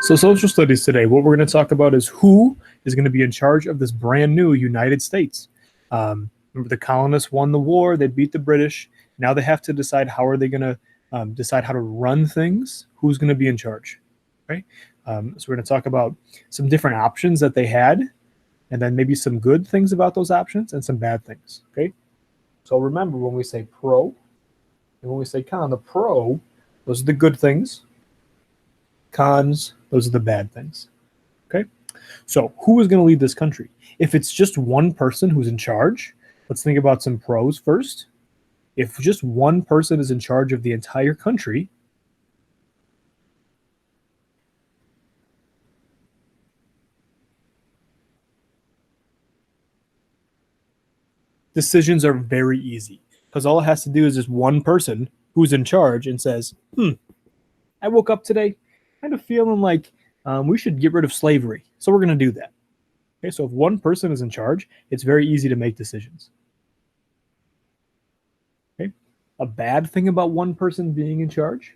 So social studies today, what we're going to talk about is who is going to be in charge of this brand new United States. Remember, the colonists won the war, they beat the British. Now they have to decide how are they going to decide how to run things, who's going to be in charge, right? So we're going to talk about some different options that they had, and then maybe some good things about those options and some bad things, okay? So remember, when we say pro and when we say con, the pro, those are the good things. Cons, those are the bad things. Okay? So, who is going to lead this country? If it's just one person who's in charge, let's think about some pros first. If just one person is in charge of the entire country, decisions are very easy because all it has to do is just one person who's in charge and says, I woke up today kind of feeling like we should get rid of slavery. So we're going to do that. Okay, so if one person is in charge, it's very easy to make decisions. Okay, a bad thing about one person being in charge.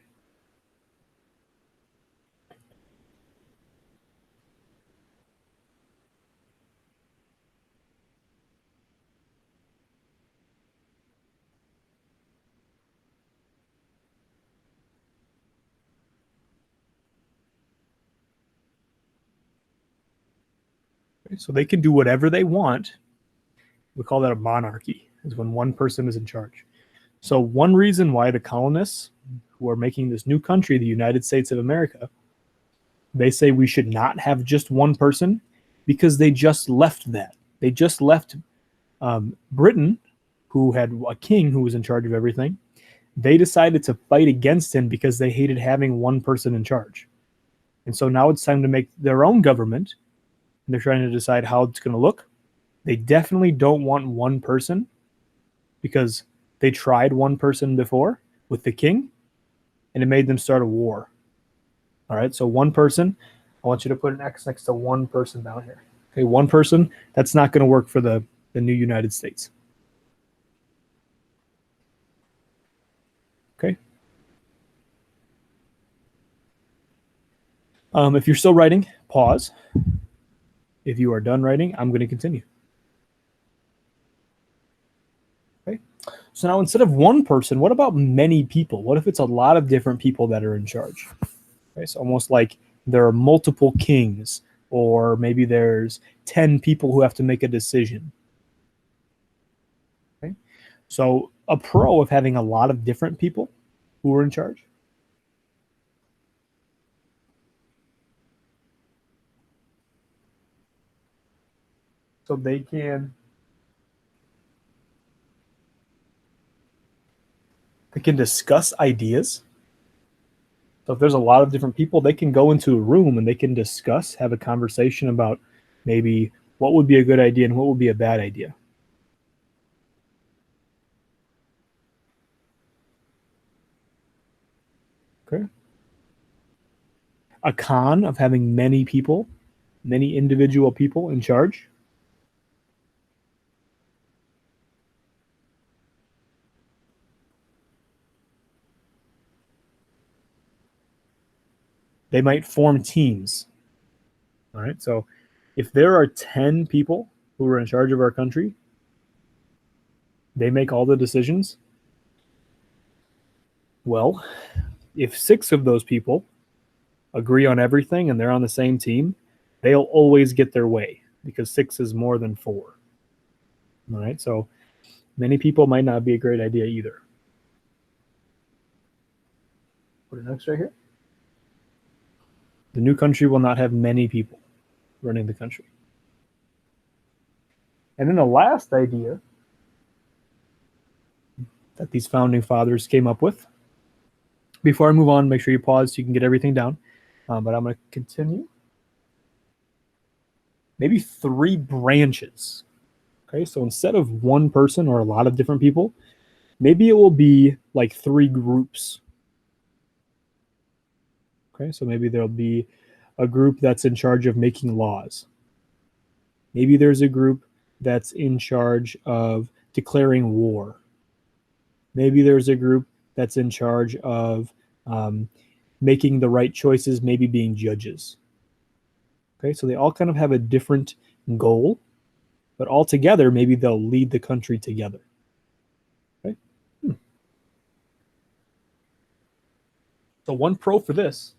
Okay, so they can do whatever they want. We call that a monarchy, is when one person is in charge. So one reason why the colonists who are making this new country, the United States of America, they say we should not have just one person because they just left that. They just left Britain, who had a king who was in charge of everything. They decided to fight against him because they hated having one person in charge. And so now it's time to make their own government, and they're trying to decide how it's going to look. They definitely don't want one person because they tried one person before with the king, and it made them start a war. All right, so one person, I want you to put an X next to one person down here. Okay, one person, that's not going to work for the new United States. Okay. If you're still writing, pause. If you are done writing, I'm going to continue. Okay. So now instead of one person, what about many people? What if it's a lot of different people that are in charge? Okay, so almost like there are multiple kings, or maybe there's 10 people who have to make a decision. Okay. So a pro of having a lot of different people who are in charge. So they can discuss ideas. So if there's a lot of different people, they can go into a room and they can discuss, have a conversation about maybe what would be a good idea and what would be a bad idea. Okay. A con of having many people, many individual people in charge. They might form teams. All right. So if there are 10 people who are in charge of our country, they make all the decisions. Well, if 6 of those people agree on everything and they're on the same team, they'll always get their way because 6 is more than 4. All right. So many people might not be a great idea either. Put an X right here. The new country will not have many people running the country. And then the last idea that these founding fathers came up with. Before I move on, make sure you pause so you can get everything down. But I'm going to continue. Maybe 3 branches. Okay, so instead of one person or a lot of different people, maybe it will be like 3 groups. Okay, so maybe there'll be a group that's in charge of making laws. Maybe there's a group that's in charge of declaring war. Maybe there's a group that's in charge of making the right choices, maybe being judges. Okay, so they all kind of have a different goal, but all together, maybe they'll lead the country together. Okay. So one pro for this.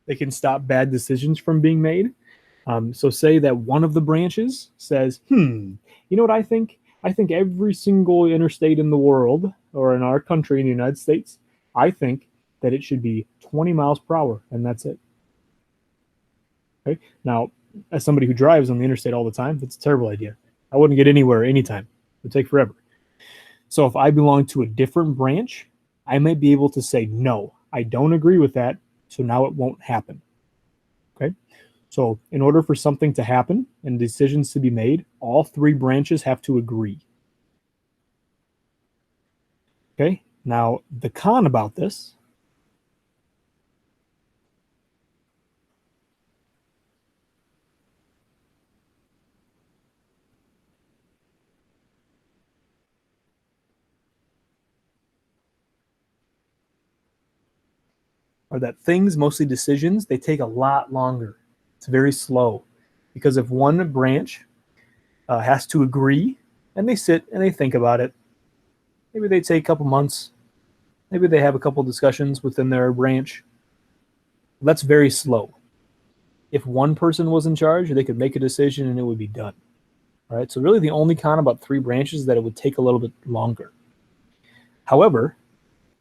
They can stop bad decisions from being made. So say that one of the branches says, you know what I think? I think every single interstate in the world or in our country, in the United States, I think that it should be 20 miles per hour, and that's it. Okay. Now, as somebody who drives on the interstate all the time, that's a terrible idea. I wouldn't get anywhere anytime. It would take forever. So if I belong to a different branch, I might be able to say, no, I don't agree with that. So now it won't happen. Okay. So in order for something to happen and decisions to be made, all three branches have to agree. Okay. Now the con about this are that things, mostly decisions, they take a lot longer. It's very slow because if one branch has to agree and they sit and they think about it, maybe they take a couple months, maybe they have a couple discussions within their branch. That's very slow. If one person was in charge, they could make a decision and it would be done. All right. So really the only con about three branches is that it would take a little bit longer. However,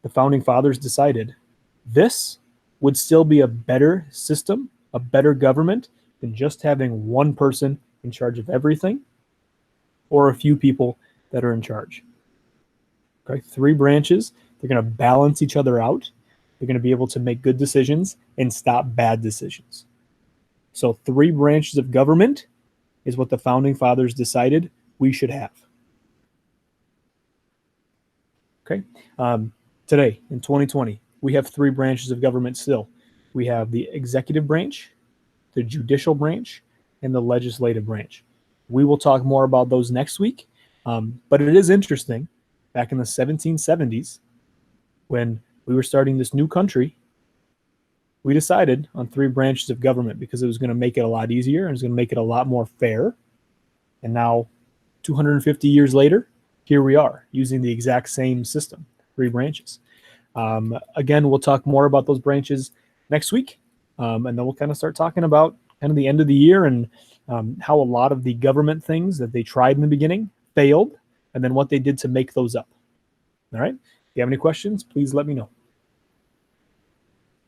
the founding fathers decided this would still be a better system, a better government than just having one person in charge of everything or a few people that are in charge. Okay, three branches, they're going to balance each other out. They're going to be able to make good decisions and stop bad decisions. So three branches of government is what the founding fathers decided we should have. Okay. Today, in 2020, we have three branches of government still. We have the executive branch, the judicial branch, and the legislative branch. We will talk more about those next week. But it is interesting, back in the 1770s, when we were starting this new country, we decided on three branches of government because it was going to make it a lot easier and it was going to make it a lot more fair. And now, 250 years later, here we are using the exact same system, three branches. Again, we'll talk more about those branches next week. And then we'll kind of start talking about kind of the end of the year and how a lot of the government things that they tried in the beginning failed and then what they did to make those up. All right. If you have any questions, please let me know.